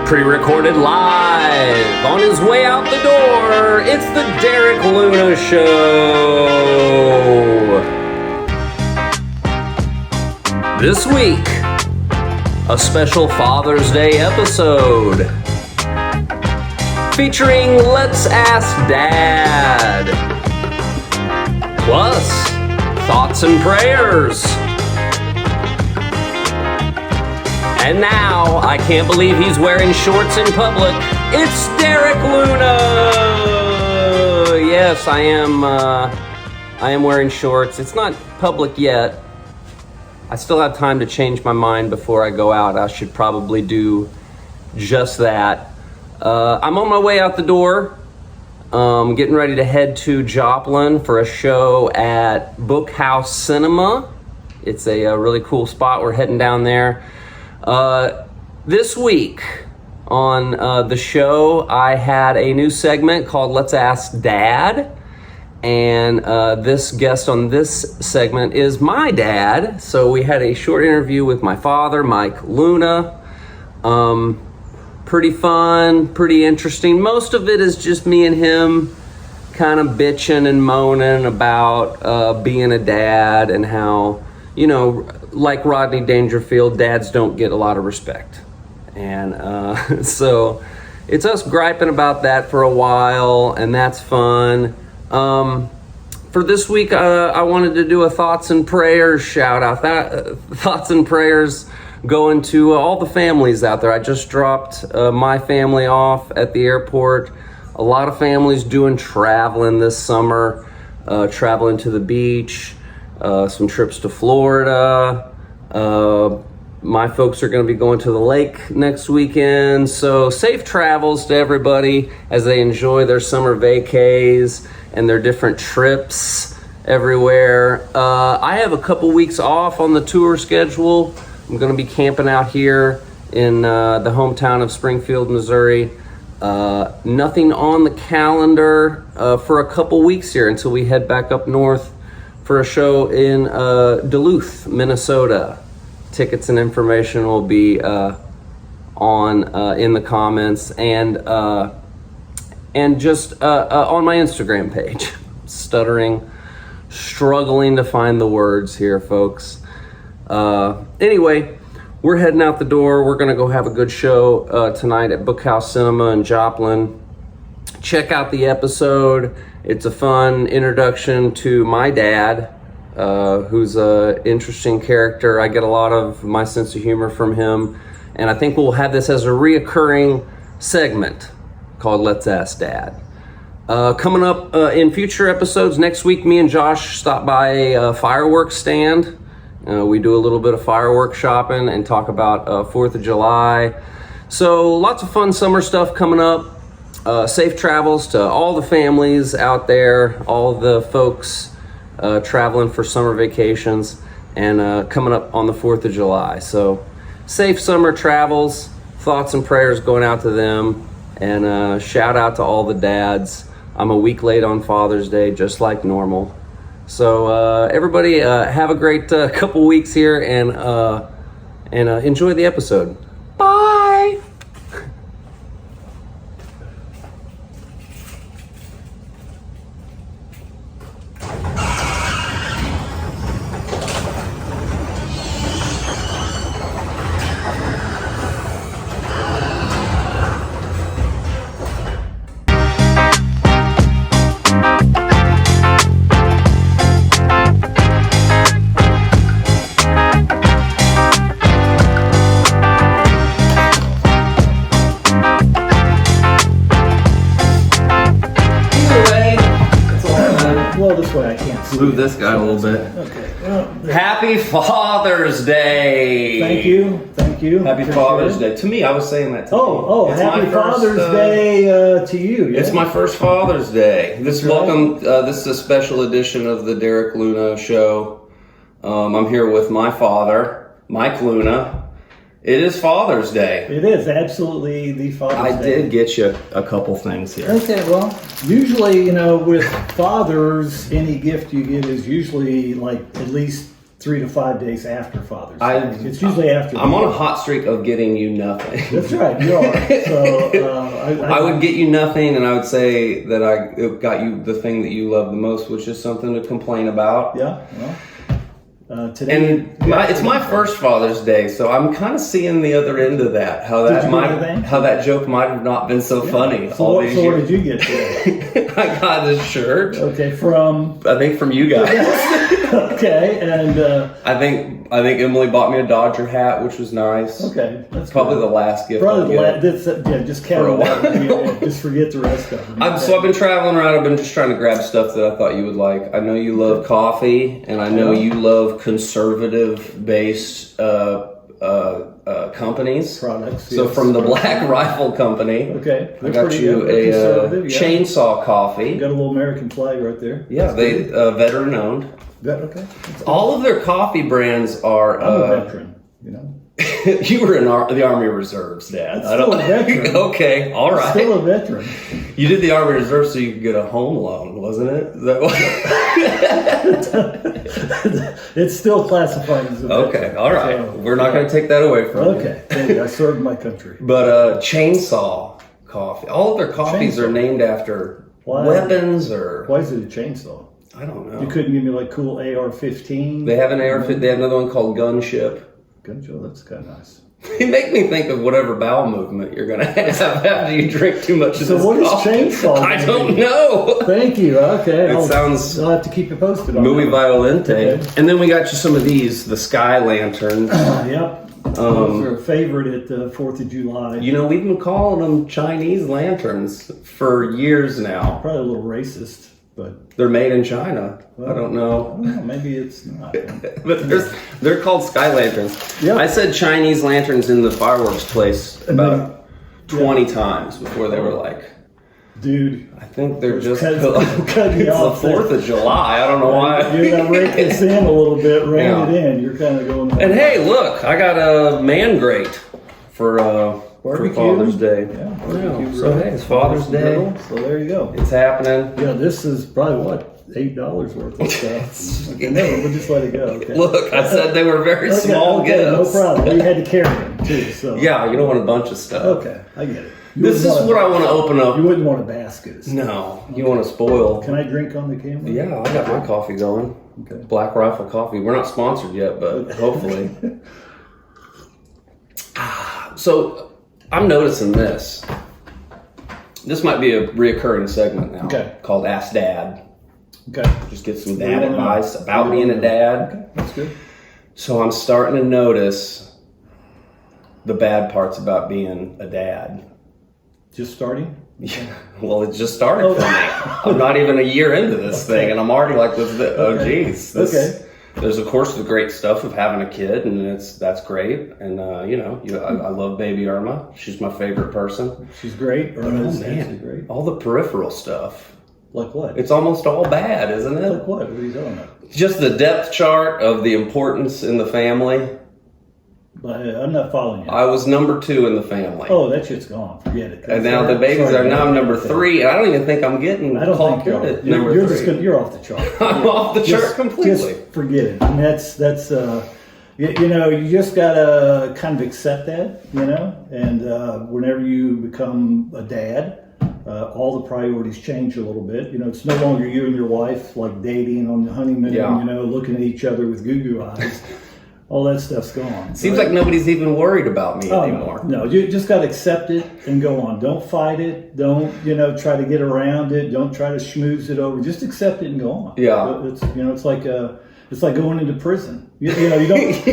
Pre-recorded live on his way out the door, it's the Derek Luna Show. This week, a special Father's Day episode featuring Let's Ask Dad, plus thoughts and prayers. And now, I can't believe he's wearing shorts in public. It's Derek Luna! Yes, I am wearing shorts. It's not public yet. I still have time to change my mind before I go out. I should probably do just that. I'm on my way out the door. Getting ready to head to Joplin for a show at Bookhouse Cinema. It's a really cool spot. We're heading down there. This week on the show, I had a new segment called Let's Ask Dad. And this guest on this segment is my dad. So we had a short interview with my father, Mike Luna. Pretty fun, pretty interesting. Most of it is just me and him kind of bitching and moaning about being a dad and how, you know, like Rodney Dangerfield, dads don't get a lot of respect. And so it's us griping about that for a while, and that's fun. For this week, I wanted to do a thoughts and prayers shout out. Thoughts and prayers going to all the families out there. I just dropped my family off at the airport. A lot of families doing traveling this summer, traveling to the beach, some trips to Florida. My folks are going to be going to the lake next weekend. So safe travels to everybody as they enjoy their summer vacays and their different trips everywhere. I have a couple weeks off on the tour schedule. I'm going to be camping out here in the hometown of Springfield, Missouri. Nothing on the calendar for a couple weeks here until we head back up north for a show in Duluth, Minnesota. Tickets and information will be on in the comments and just on my Instagram page. Stuttering, struggling to find the words here, folks. Anyway, we're heading out the door. We're gonna go have a good show tonight at Bookhouse Cinema in Joplin. Check out the episode. It's a fun introduction to my dad, who's an interesting character. I get a lot of my sense of humor from him, and I think we'll have this as a reoccurring segment called Let's Ask Dad. Coming up in future episodes, next week me and Josh stop by a fireworks stand. We do a little bit of fireworks shopping and talk about 4th of July. So lots of fun summer stuff coming up. Safe travels to all the families out there, all the folks traveling for summer vacations, and coming up on the 4th of July. So safe summer travels, thoughts and prayers going out to them, and shout out to all the dads. I'm a week late on Father's Day, just like normal. So everybody have a great couple weeks here, and enjoy the episode. Bye! Move this guy a little bit. Okay. Well, Happy Father's Day! Thank you. Happy Father's Day. To me, I was saying that to Oh, It's happy my Father's first, Day to you. Yeah? It's my first Father's Day. This is a special edition of the Derek Luna Show. I'm here with my father, Mike Luna. It is Father's Day. It is absolutely the Father's Day. I did get you a couple things here. Okay, well, usually, with fathers, any gift you give is usually like at least 3 to 5 days after Father's I- Day. It's usually after. I'm on a hot streak of getting you nothing. That's right, you are. So I would get you nothing, and I would say that I got you the thing that you love the most, which is something to complain about. Yeah. Well, today. And it's my first Father's Day, so I'm kind of seeing the other end of that. How Did that you get anything? how that joke might have not been so funny. So, all what, these so what years. did you get today? I got this shirt. Okay, from. I think from you guys. Okay, and I think Emily bought me a Dodger hat, which was nice. okay, that's Probably good. the last gift. Probably I'll the get. last. Just For count a it while. out. Yeah, just forget the rest of them. So I've been traveling around. I've been just trying to grab stuff that I thought you would like. I know you love coffee, and I know you love conservative-based companies. Products. So yes. from the Black Rifle Company, Okay, I they're got pretty you good. They're a conservative, yeah. chainsaw coffee. Got a little American flag right there. Yeah, they veteran owned. Okay. All of their coffee brands are. I'm a veteran, you know. You were in the Army Reserves, Dad. Still a veteran. Okay, all right. Still a veteran. You did the Army Reserve so you could get a home loan, wasn't it? Is that what? It's still classified as a veteran. Okay, all right. So, We're not going to take that away from you. Okay, thank you. I served my country. But chainsaw coffee. All of their coffees Chainsaw. are named after Why? weapons or Why is it a chainsaw? I don't know. You couldn't give me like cool AR-15. They have an AR. They have another one called Gunship. Gunshot, that's kind of nice. They make me think of whatever bowel movement you're going to have after you drink too much of So this what is coffee. chainsaw? I don't know. Thank you. Okay. It sounds I'll have to keep you posted on muy that. violente. Okay. And then we got you some of these, the sky lanterns. Yep. Those are a favorite at the 4th of July. You know, we've been calling them Chinese lanterns for years now. Probably a little racist, but They're made in China. I don't I know. don't know, maybe it's not. But they're called sky lanterns. Yep. I said Chinese lanterns in the fireworks place And about 20 times before they were like, Dude, I think they're just cut it's me the off there. 4th of July. I don't know why. you got to rake this in a little bit, rein Yeah. it in. You're kind of going. And hey, look, I got a man grate for Barbecue. Father's Day. Yeah, Yeah, barbecue so grill. hey, it's Father's Day. Grill. So there you go. It's happening. Yeah, this is probably what $8 worth of stuff. Okay, no, we'll just let it go. Okay. Look, I said they were very Okay, small okay, gifts. No problem. You had to carry them too. So Yeah, you don't want a bunch of stuff. Okay, I get it. You This is wouldn't what I want to open You up. wouldn't want a basket. No, you want to spoil. Can I drink on the camera? Yeah, I got my coffee going. Okay. Black Rifle Coffee. We're not sponsored yet, but hopefully. So I'm noticing this. This might be a reoccurring segment now Okay. called Ask Dad. Okay. Just get some What do dad you wanna know? advice about What do you being a wanna know? dad. Okay, that's good. So I'm starting to notice the bad parts about being a dad. Just starting. Well, it just started for me. I'm not even a year into this thing, and I'm already like, oh, geez. Okay. There's, of course, the great stuff of having a kid, and that's great. And, I love baby Irma. She's my favorite person. She's great. Oh, Irma's man. actually great. All the peripheral stuff. Like what? It's almost all bad, isn't it? Like what? What are you talking about? Just the depth chart of the importance in the family. But I'm not following you. I was number 2 in the family. Oh, that shit's gone. Forget it. And now the babies Sorry, are now I'm number okay. 3, and I don't even think I'm getting I don't called think good at you're. number You're 3. just gonna, you're off the chart. I'm off the chart completely. Just forget it. And that's you know, you just gotta kind of accept that, you know. And whenever you become a dad, all the priorities change a little bit. You know, it's no longer you and your wife like dating on the honeymoon. Yeah. You know, looking at each other with goo eyes. All that stuff's gone. Seems right? like nobody's even worried about me Oh, anymore. No, you just got to accept it and go on. Don't fight it. Don't, try to get around it. Don't try to schmooze it over. Just accept it and go on. Yeah. It's like going into prison. You don't,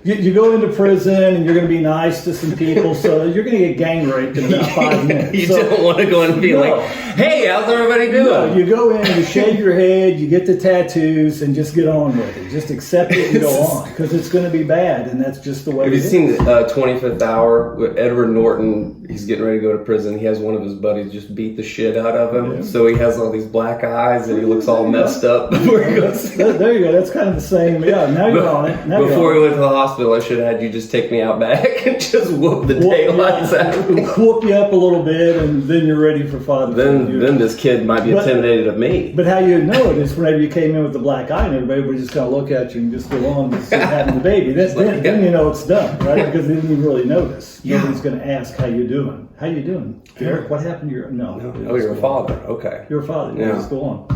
you go into prison and you're going to be nice to some people, so you're going to get gang raped in about 5 minutes. You So- don't want to go in and be No. like, hey, how's everybody doing? No, you go in, you shave your head, you get the tattoos, and just get on with it. Just accept it and go on, because it's going to be bad, and that's just the way Have it you is. seen 25th Hour with Edward Norton? He's getting ready to go to prison. He has one of his buddies just beat the shit out of him. Yeah. So he has all these black eyes and he looks all messed up before he goes. There you go. That's kind of the same. Yeah. Now you're on it. Now Before we you're on went to the hospital, I should have had you just take me out back and just whoop the it. daylights out of me. Whoop you up a little bit, and then you're ready for father. Then this kid might be intimidated of me. But how you know it is whenever you came in with the black eye and everybody would just kind of look at you and just go on with having the baby. Then you know it's done, right? Because then you really notice. Yeah. Nobody's going to ask how you doing. How you doing, Derek? What happened to your? No. Oh, you're a father. Okay. You're a father. Yeah. Just go on.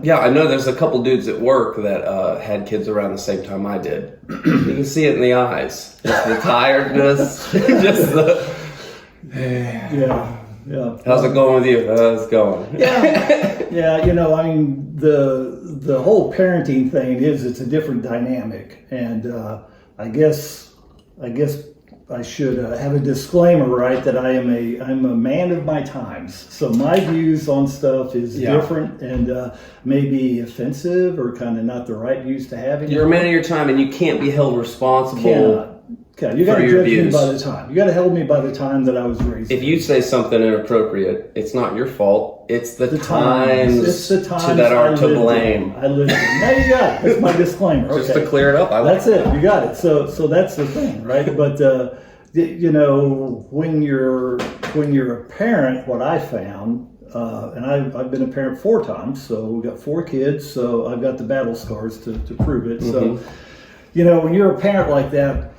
Yeah, I know there's a couple dudes at work that had kids around the same time I did. You can see it in the eyes. Just the tiredness. Just the... Yeah. How's it going with you? How's it going? Yeah, you know, I mean, the whole parenting thing it's a different dynamic, and I guess I should have a disclaimer, right? That I'm a man of my times, so my views on stuff is different and maybe offensive or kind of not the right views to have. You're a man of your time, and you can't be held responsible. You got to your judge me views. by the time. You got to hold me by the time that I was raised. If you say something inappropriate, it's not your fault. It's the times It's the times that are I to lived blame. in. I lived in. Now you got it. That's my disclaimer. Just okay. to clear it up. That's it. You got it. So that's the thing, right? But you know, when you're a parent, what I found, and I've been a parent 4 times, so we've got 4 kids, so I've got the battle scars to prove it. So, you know, when you're a parent like that,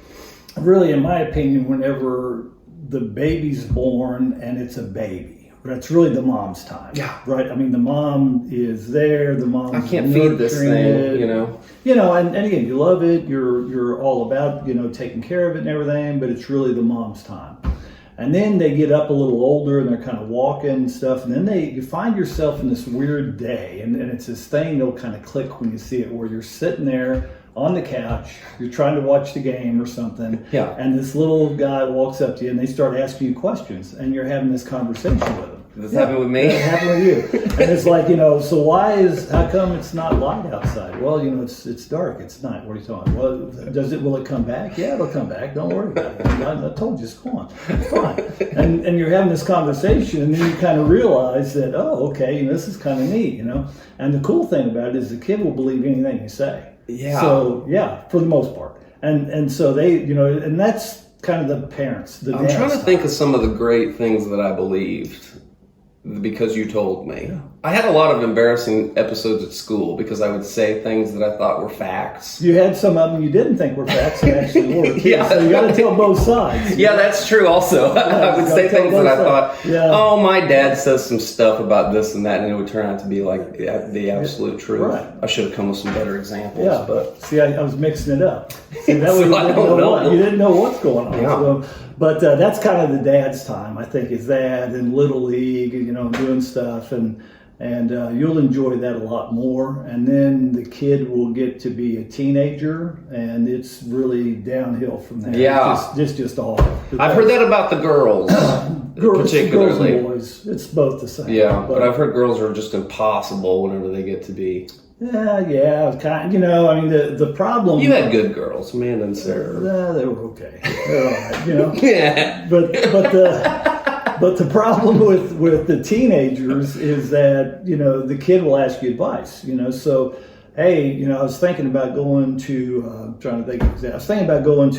really, in my opinion, whenever the baby's born and it's a baby, that's really the mom's time. Yeah. Right? I mean, the mom is there. The mom. I can't feed this thing, you know. You know, and again, you love it. You're all about, you know, taking care of it and everything, but it's really the mom's time. And then they get up a little older and they're kind of walking and stuff, and then you find yourself in this weird day, and it's this thing that'll kind of click when you see it, where you're sitting there on the couch, you're trying to watch the game or something, and this little guy walks up to you and they start asking you questions, and you're having this conversation with them. Does this happen with me? It happened with you. And it's like, you know, so how come it's not light outside? Well, you know, it's dark, it's night. What are you talking? Well, will it come back? Yeah, it'll come back. Don't worry about it. I told you, it's gone. It's fine. And you're having this conversation, and then you kind of realize that, oh, okay, you know, this is kind of neat, you know. And the cool thing about it is the kid will believe anything you say. Yeah. So, yeah, for the most part. And so they, you know, and that's kind of the parents. I'm trying to think of some of the great things that I believed because you told me. Yeah. I had a lot of embarrassing episodes at school because I would say things that I thought were facts. You had some of them you didn't think were facts and actually were. Yeah. So you got to tell both sides. Yeah, that's true also. Yeah, I would say things that I thought, yeah. Oh, my dad says some stuff about this and that, and it would turn out to be like the absolute truth. Right. I should have come with some better examples. Yeah, but see, I was mixing it up. See, that So way I don't know. You didn't know what's going on. Yeah. So, but that's kind of the dad's time, I think, is that and Little League, you know, doing stuff, and you'll enjoy that a lot more. And then the kid will get to be a teenager, and it's really downhill from there. Yeah. It's just all. I've heard that about the girls, particularly. Girls and boys, it's both the same. Yeah, but I've heard girls are just impossible whenever they get to be. Yeah, kind of, you know, I mean, the problem. You had good girls, Amanda and Sarah. They were okay. They're all right, you know. Yeah. But the problem with the teenagers is that, you know, the kid will ask you advice, you know. So, hey, you know, I was thinking about going to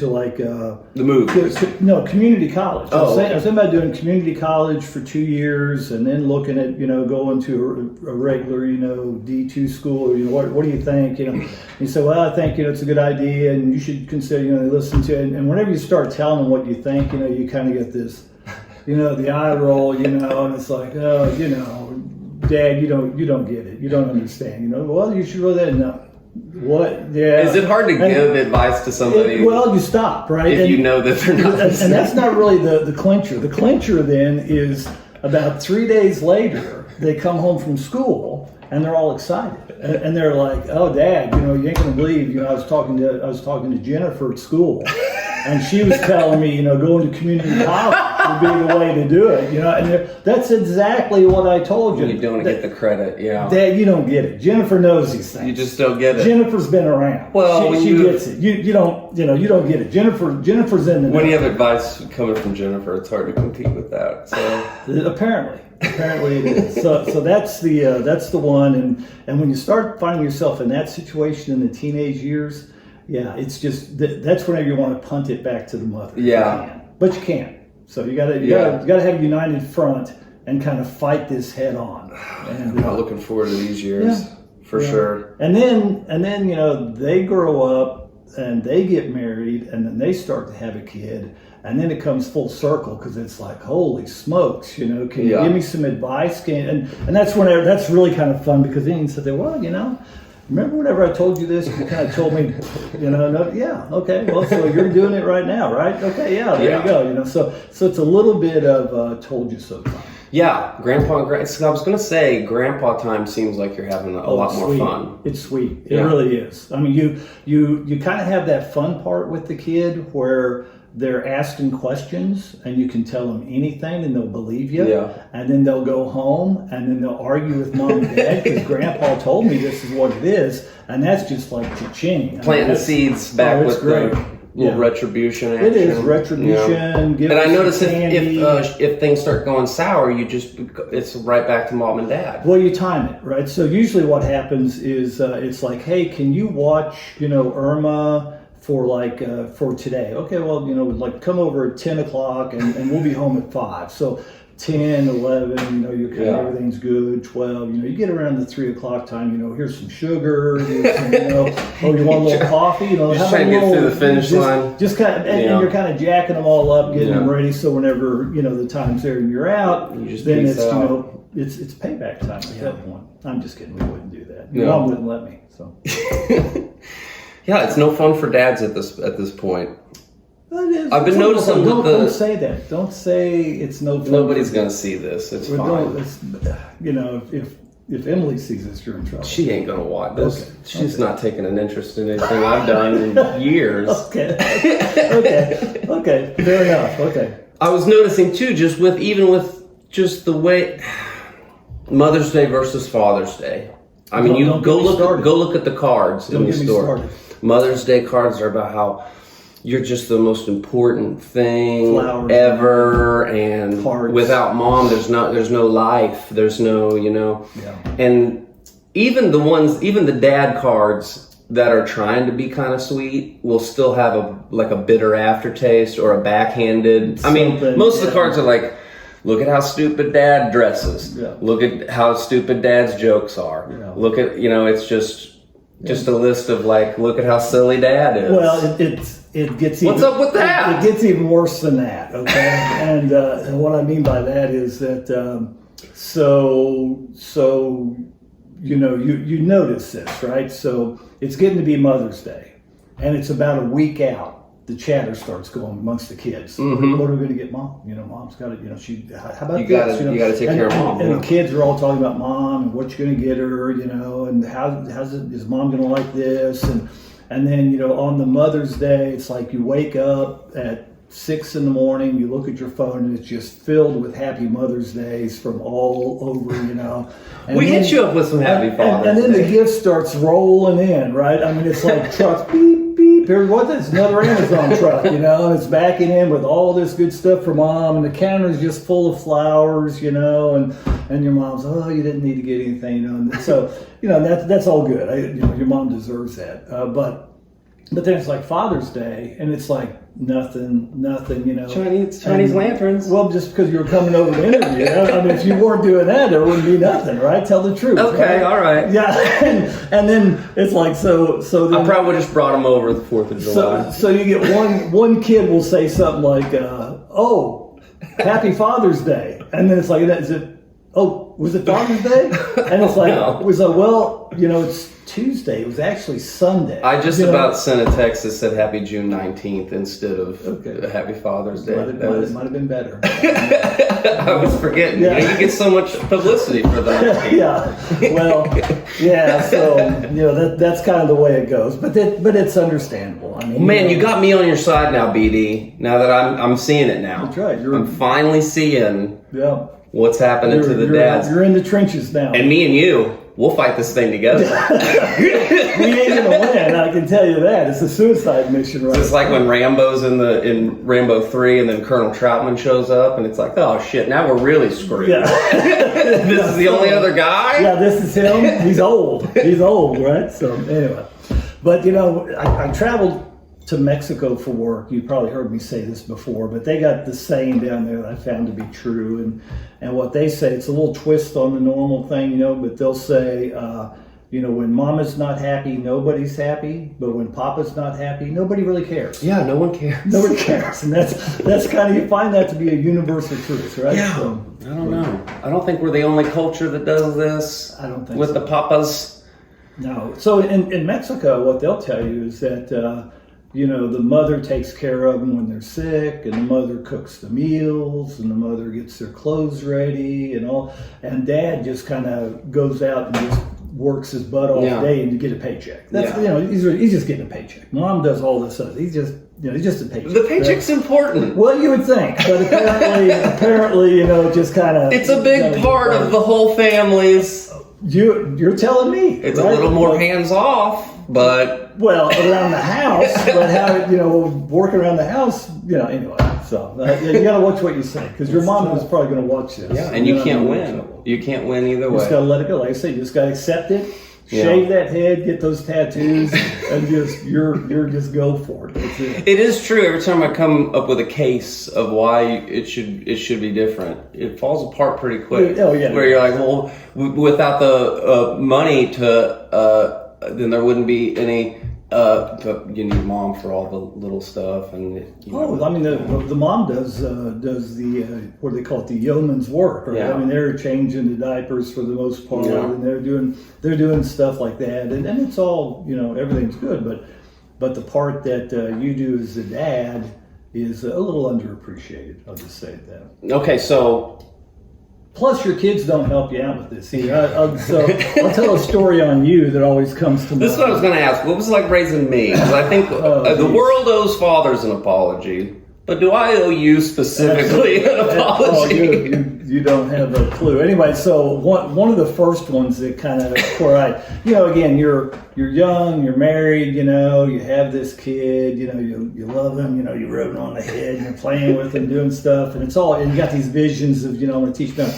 like the movies. No, community college. I was Oh, thinking about doing community college for 2 years and then looking at, you know, going to a regular, you know, D2 school. You know, what do you think? You know, he said, well, I think, you know, it's a good idea and you should consider, you know, listen to it. And whenever you start telling them what you think, you know, you kind of get this, you know, the eye roll, you know, and it's like, oh, you know, Dad, you don't get it. You don't understand. You know, well, you should really know. What? Yeah. Is it hard to give advice to somebody? Well, you stop, right? If you know that they're not listening. And that's not really the clincher. The clincher then is about 3 days later, they come home from school and they're all excited. And they're like, oh, Dad, you know, you ain't gonna believe, you know, I was talking to Jennifer at school. And she was telling me, you know, going to community college would be the way to do it, you know. And that's exactly what I told you. You don't get the credit, yeah. Dad, you don't get it. Jennifer knows these things. You just don't get it. Jennifer's been around. Well, she gets it. You don't get it. Jennifer's in the When you have advice coming from Jennifer, it's hard to compete with that. So apparently it is. So that's the one. And when you start finding yourself in that situation in the teenage years, Yeah, it's just that's whenever you want to punt it back to the mother. if Yeah. you can. But you can't. So you gotta have a united front and kind of fight this head on. And I'm not looking forward to these years for sure. And then you know they grow up and they get married and then they start to have a kid. And then it comes full circle because it's like, holy smokes, you know, can you give me some advice? And that's whenever, that's really kind of fun because then you say, well, you know, remember whenever I told you this, you kind of told me, you know, no, yeah, okay, well, so you're doing it right now, right? Okay, yeah, there you go, you know. So it's a little bit of told you so time. Yeah, Grandpa and Grandpa. I was going to say, Grandpa time seems like you're having a lot more fun. It's sweet. It really is. I mean, you kind of have that fun part with the kid where they're asking questions and you can tell them anything and they'll believe you. Yeah. And then they'll go home and then they'll argue with mom and dad because grandpa told me this is what it is. And that's just like cha-ching. Planting seeds back with the little retribution action. It is retribution. And I notice if things start going sour, it's right back to mom and dad. Well, you time it, right? So usually what happens is it's like, hey, can you watch, you know, Irma for today? Okay, well, you know, like come over at 10 o'clock and we'll be home at 5. So 10, 11, you know, you kind of, everything's good. 12, you know, you get around the 3 o'clock time, you know, here's some sugar, here's some, you know, oh, you want a little coffee, you know, just trying to get through the finish line. Just kind of, and you're kind of jacking them all up, getting them ready. So whenever, you know, the time's there and you're out, then it's, you know, it's payback time at that point. I'm just kidding. We wouldn't do that. Your mom wouldn't let me. So. Yeah, it's no fun for dads at this point. I've been noticing don't say that. Don't say it's no fun. Nobody's gonna see this. It's fine. You know, if Emily sees this, you're in trouble. She ain't gonna watch this. Okay. She's not taking an interest in anything I've done in years. Okay. Fair enough. Okay. I was noticing too, just with the way Mother's Day versus Father's Day. I mean, go look at the cards in the store. Mother's Day cards are about how you're just the most important thing ever, and cards. Without mom, there's no life. There's no, you know. Yeah. And even the dad cards that are trying to be kind of sweet will still have a bitter aftertaste or a backhanded. I mean, most of the cards are like, look at how stupid dad dresses. Yeah. Look at how stupid dad's jokes are. Yeah. Look at, you know, it's just a list of like, look at how silly dad is. Well, it gets even, what's up with that? It gets even worse than that. Okay, and what I mean by that is that so you know you notice this, right? So it's getting to be Mother's Day, and it's about a week out. The chatter starts going amongst the kids. Mm-hmm. What are we going to get mom? You know, mom's got to, you know, how about this? You got to take care of mom. And the kids are all talking about mom and what you're going to get her, you know, and is mom going to like this? And then, you know, on the Mother's Day, it's like you wake up at 6 in the morning, you look at your phone and it's just filled with happy Mother's Days from all over, you know. And we hit you up with some happy Father's and then the gift starts rolling in, right? I mean, it's like trucks, beep, beep. Here's what? It's another Amazon truck, you know, and it's backing in with all this good stuff for mom, and the counter's just full of flowers, you know, and your mom's, oh, you didn't need to get anything, you know. And so, you know, that's all good. You know, your mom deserves that. But then it's like Father's Day, and it's like nothing, you know. Chinese lanterns. Well, just because you were coming over to interview. I mean, if you weren't doing that, there wouldn't be nothing, right? Tell the truth. Okay, right? All right. Yeah, and then it's like so. Then, I probably would have just brought them over the 4th of July. So you get one kid will say something like, "Oh, Happy Father's Day," and then it's like, "Is it? Oh, was it Father's Day?" And it's like, No. It was like, well, you know, it's Tuesday. It was actually Sunday. I just about sent a text that said Happy June 19th instead of Happy Father's Day. Might have been better. I was forgetting. Yeah. You get so much publicity for the 19th. Yeah. Well, yeah. So you know that's kind of the way it goes, but it's understandable. I mean, man, you got me on your side now, BD. Now that I'm seeing it now. That's right. I'm finally seeing. Yeah. What's happening to the dads? You're in the trenches now. And me and you, we'll fight this thing together. We ain't gonna win, I can tell you that. It's a suicide mission, right? It's like when Rambo's in Rambo 3 and then Colonel Troutman shows up and it's like, oh shit, now we're really screwed. Yeah. This is the only other guy? Yeah, this is him. He's old, right? So anyway. But I traveled to Mexico for work. You probably heard me say this before, but they got the saying down there that I found to be true. And what they say, it's a little twist on the normal thing, but they'll say, when mama's not happy, nobody's happy. But when papa's not happy, nobody really cares. Yeah, no one cares. Nobody cares. And that's kind of, you find that to be a universal truth, right? Yeah. So, I don't know. I don't think we're the only culture that does this. I don't think with so. the papas. No. So in Mexico, what they'll tell you is that, the mother takes care of them when they're sick, and the mother cooks the meals, and the mother gets their clothes ready and all. And dad just kind of goes out and just works his butt off day and to get a paycheck. That's he's just getting a paycheck. Mom does all this stuff. He's just a paycheck. The paycheck's important. Well, you would think, but apparently, just kind of. It's a big part of the whole family's. You're telling me it's right? A little more hands off, but around the house. But how work around the house, anyway. So you got to watch what you say, because your mom is probably going to watch this. Yeah, and you can't win. You can't win either way. You just got to let it go. Like I say, you just got to accept it. Shave that head, get those tattoos, and you're just go for it. That's it. It is true. Every time I come up with a case of why it should be different, it falls apart pretty quick. Oh yeah. Where you're like, well, without the money to, then there wouldn't be any. You need mom for all the little stuff, and I mean, the mom does the what do they call it, the yeoman's work, right? Yeah. I mean, they're changing the diapers for the most part, and they're doing stuff like that, and it's all everything's good, but the part that you do as a dad is a little underappreciated. I'll just say that. Okay, so. Plus, your kids don't help you out with this. See, so I'll tell a story on you that always comes to mind. This is what I was going to ask. What was it like raising me? Because I think the world owes fathers an apology. But do I owe you specifically an apology? You don't have a clue. Anyway, so one of the first ones that kind of where again, you're young, you're married, you have this kid, you love him, you rub him on the head, and you're playing with him, doing stuff, and you got these visions of, I'm going to teach him,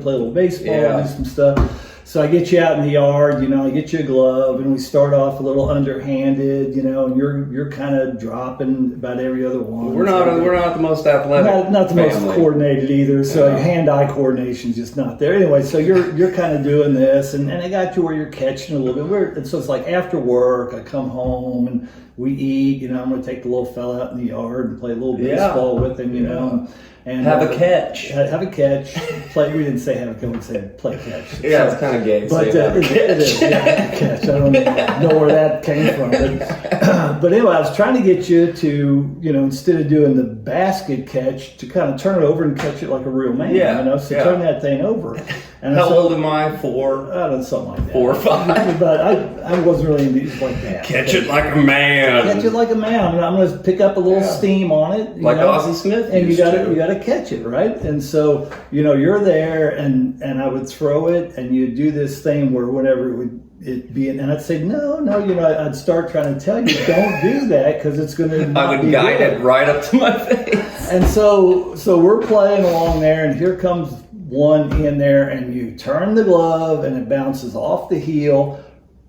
play a little baseball, do some stuff. So I get you out in the yard, I get you a glove, and we start off a little underhanded, and you're kind of dropping about every other one. We're not the most athletic. Not the most coordinated either. So your hand-eye coordination's just not there. Anyway, so you're kind of doing this, and I got you where you're catching a little bit. And so it's like after work, I come home and we eat. I'm going to take the little fella out in the yard and play a little baseball with him. And have a catch. Have a catch. Play. We didn't say have a catch. We said play catch. Yeah, it's kind of gay. But it is. Yeah, catch. I don't know where that came from. But anyway, I was trying to get you to, instead of doing the basket catch, to kind of turn it over and catch it like a real man. Turn that thing over. And how old am I? 4? I don't know, something like that. 4 or 5. But I wasn't really into these like that. Catch it like a man. Catch it like a man. I'm going to pick up a little steam on it. Like Ozzie Smith. And you got to catch it, right? And so, you're there, and I would throw it, and you'd do this thing where whenever it be, and I'd say, no, I'd start trying to tell you, don't do that, because it's going to I would guide it right up to my face. And so we're playing along there, and here comes one in there, and you turn the glove, and it bounces off the heel,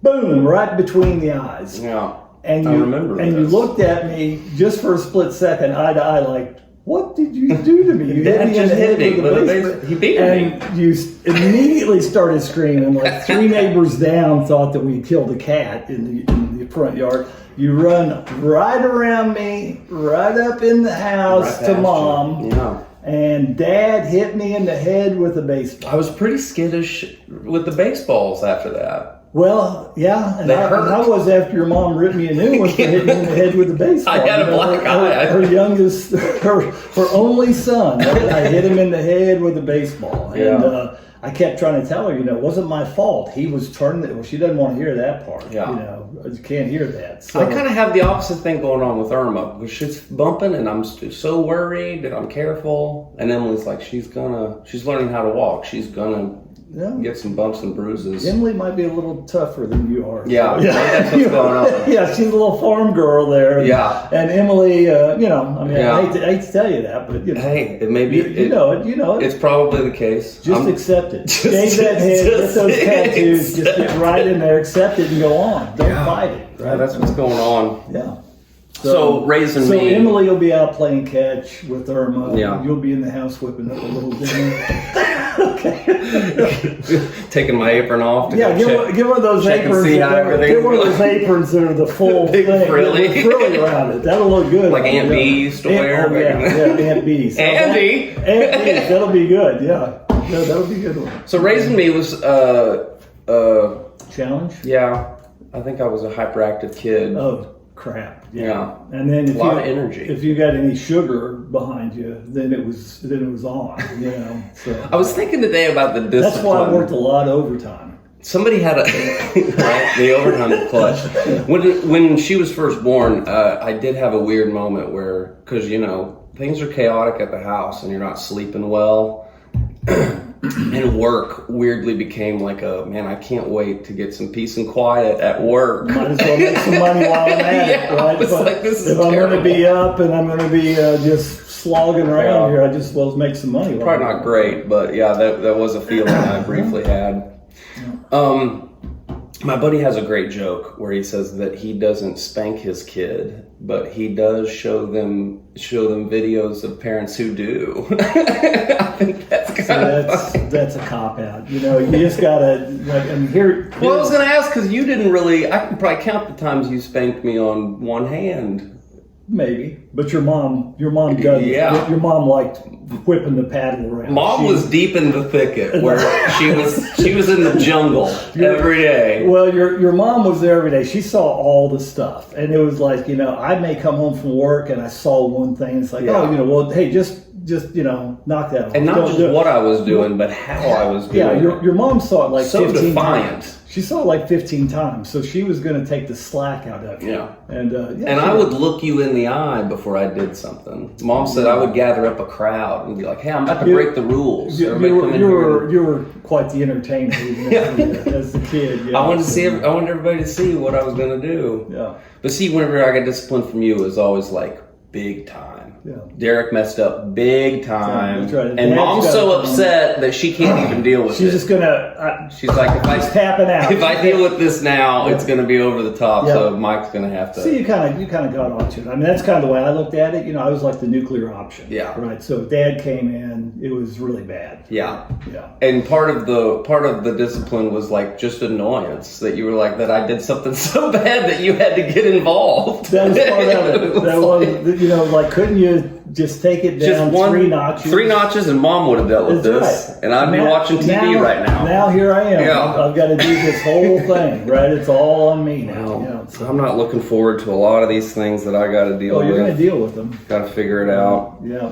boom, right between the eyes. Yeah, and I remember this. You looked at me just for a split second, eye to eye, like, what did you do to me? You hit me in the head with a baseball. He beat me. And you immediately started screaming. Like 3 neighbors down thought that we killed a cat in the front yard. You run right around me, right up in the house to Mom. Yeah. And Dad hit me in the head with a baseball. I was pretty skittish with the baseballs after that. Well, yeah, and hurt. I was after your mom ripped me a new one for hitting me in the head with a baseball. I had a black eye. Her youngest, her only son. I hit him in the head with a baseball. And I kept trying to tell her, it wasn't my fault. He was turning it. Well, she doesn't want to hear that part. Yeah. You can't hear that. So. I kind of have the opposite thing going on with Irma, because she's bumping, and I'm so worried that I'm careful. And Emily's like, she's learning how to walk. She's gonna Yeah. get some bumps and bruises. Emily might be a little tougher than you are. Yeah, maybe that's what's going on. Yeah, she's a little farm girl there. Yeah. And Emily, I mean, Yeah. I hate to tell you that, but Hey, it may be. you know it. It's probably the case. Just accept it. Shave that head, get those tattoos, just get right in there, accept it, and go on. Don't fight it. Yeah, that's what's going on. Yeah. So raising so me. Emily will be out playing catch with Irma. Yeah. You'll be in the house whipping up a little dinner. Taking my apron off to Yeah, go get one of those check and aprons. see how everything's Get one of those going. aprons that are the full Big thing. frilly. With frilly around it. That'll look good. Like Aunt Bee used to wear Oh, back yeah, in the- yeah, Aunt Bee. So Andy! Aunt Bee, that'll be good. Yeah, that'll be a good one. So raising me was Challenge? yeah, I think I was a hyperactive kid. Oh, crap. Yeah. And then if A lot of energy. If you got any sugar behind you, then it was on. So I was thinking today about the discipline. that's why I worked a lot of overtime. Somebody had right, the overtime clutch. When she was first born, I did have a weird moment where, because things are chaotic at the house and you're not sleeping well, and work weirdly became like I can't wait to get some peace and quiet at work. Might as well make some money while I'm at it, right? It's like, this is if I'm going to be terrible. up and I'm going to be just slogging around here, I just as well make some money. while Probably I'm not great, but yeah, that was a feeling I briefly had. My buddy has a great joke where he says that he doesn't spank his kid, but he does show them videos of parents who do. I think that's kind of funny. That's a cop out. You just gotta here. Well, I was going to ask because you didn't really. I can probably count the times you spanked me on one hand. Maybe, but your mom doesn't. Yeah. Your mom liked whipping the paddle around. Mom was deep in the thicket where she was in the jungle every day. Well, your mom was there every day. She saw all the stuff, and it was like I may come home from work and I saw one thing. It's like well, hey, just knock that off. And not Don't just do it. what I was doing, but how I was doing. Yeah, it. your mom saw it like So 15 defiant. times. She saw it like 15 times, so she was going to take the slack out of you. Yeah. And And I would look you in the eye before I did something. Mom said I would gather up a crowd and be like, "Hey, I'm about to break the rules. Everybody come in here." You were quite the entertainer even as a kid. I wanted everybody to see what I was going to do. Yeah. But see, whenever I got discipline from you, it was always like big time. Yeah. Derek messed up big time, That's right. and Dad's Mom's got so it. upset that she can't even deal with She's it. just gonna. She's like, She's tapping out. if I deal with this now, it's going to be over the top. Yeah. So Mike's going to have to. See, you kind of got onto it. I mean, that's kind of the way I looked at it. I was like the nuclear option. Yeah. Right. So if Dad came in, it was really bad. Yeah. Yeah. And part of the discipline was like just annoyance that you were like that I did something so bad that you had to get involved. That was part of it. It was That was, like, couldn't you just take it down three notches? 3 notches, and Mom would have dealt with That's this, right. and I'd be watching TV right now. Now here I am. Yeah. I've got to do this whole thing, right? It's all on me now. Well, So, I'm not looking forward to a lot of these things that I got to deal you're going with. to deal with them. Got to figure it out. Yeah.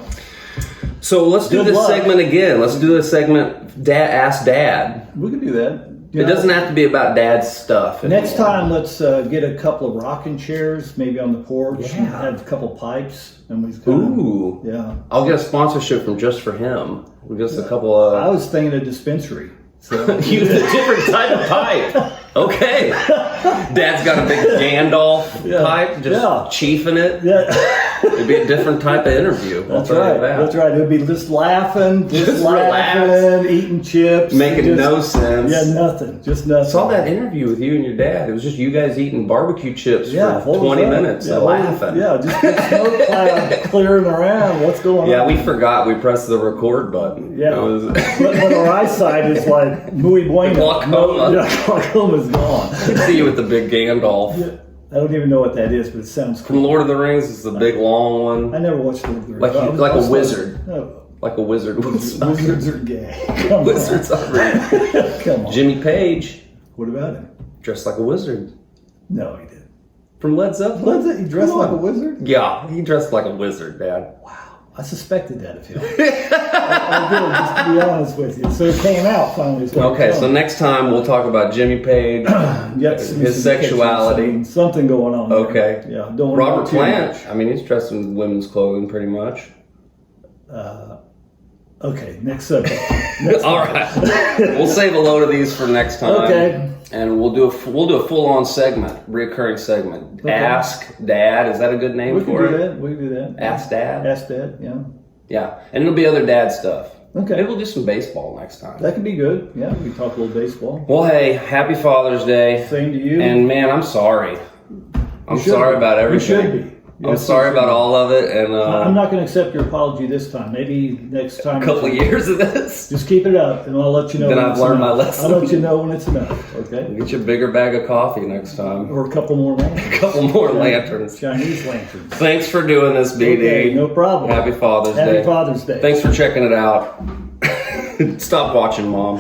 So let's do Good this luck. segment again. Let's do this segment. Dad, ask Dad. We can do that. It doesn't have to be about Dad's stuff. Next anymore. time, let's get a couple of rocking chairs, maybe on the porch, and Yeah. have a couple pipes, and we Ooh. yeah. I'll get a sponsorship from Just for Him. Just a couple of. I was thinking a dispensary. So Use a different type of pipe. Okay. Dad's got a big Gandalf pipe, just Yeah. chiefing it. yeah, It'd be a different type of interview. I'll that's tell right. you that. That's right. It would be just laughing, Just relax. eating chips, Making just- no sense. Yeah, nothing. Just nothing. I saw that interview with you and your dad. It was just you guys eating barbecue chips Yeah, for what was 20 that? minutes Yeah, and what was- laughing. Yeah, just the smoke cloud clearing around. What's going Yeah, on? we forgot we pressed the record button. Yeah. It was, but our eyesight is like muy bueno. Glaucoma. Yeah, glaucoma's gone. see you with the big Gandalf. Yeah, I don't even know what that is, but it sounds From cool. Lord of the Rings, it's the big long I one. never watched Lord of the Rings. Like I a was wizard. No, Like a wizard would suck. wizards are gay. Come Wizards are real. on. Come on. Jimmy Page, What about him? dressed like a wizard. No, he didn't. From Led Zeppelin? He dressed Come like a on. wizard? Yeah, he dressed like a wizard, Dad. Wow. I suspected that of him. I did, just to be honest with you. So it came out finally. Okay, so next time we'll talk about Jimmy Page, his sexuality. Something going on. there. Okay. Yeah. Don't worry Robert about too Plant. much. I mean, he's dressed in women's clothing pretty much. Okay, next subject. All right, we'll save a load of these for next time. Okay. And we'll do a full-on segment, reoccurring segment. Okay. Ask Dad. Is that a good name We can for do it? that. We can do that. Ask Dad. Ask Dad. Yeah. Yeah, and it'll be other dad stuff. Okay. Maybe we'll do some baseball next time. That could be good. Yeah, we can talk a little baseball. Well, hey, happy Father's Day. Same to you. And man, I'm sorry. I'm should sorry be. about everything. You should be. I'm Yes, sorry you should about be. all of it, and I'm not going to accept your apology this time. Maybe next time. a couple of years of this. Just keep it up, and I'll let you know. Then when I've it's learned my enough. lesson. I'll let you know when it's enough. Okay. Get you a bigger bag of coffee next time. Or a couple more lanterns. A couple more lanterns. Chinese lanterns. Thanks for doing this, BD. Okay, no problem. Happy Father's Day. Happy Father's Day. Thanks for checking it out. Stop watching, Mom.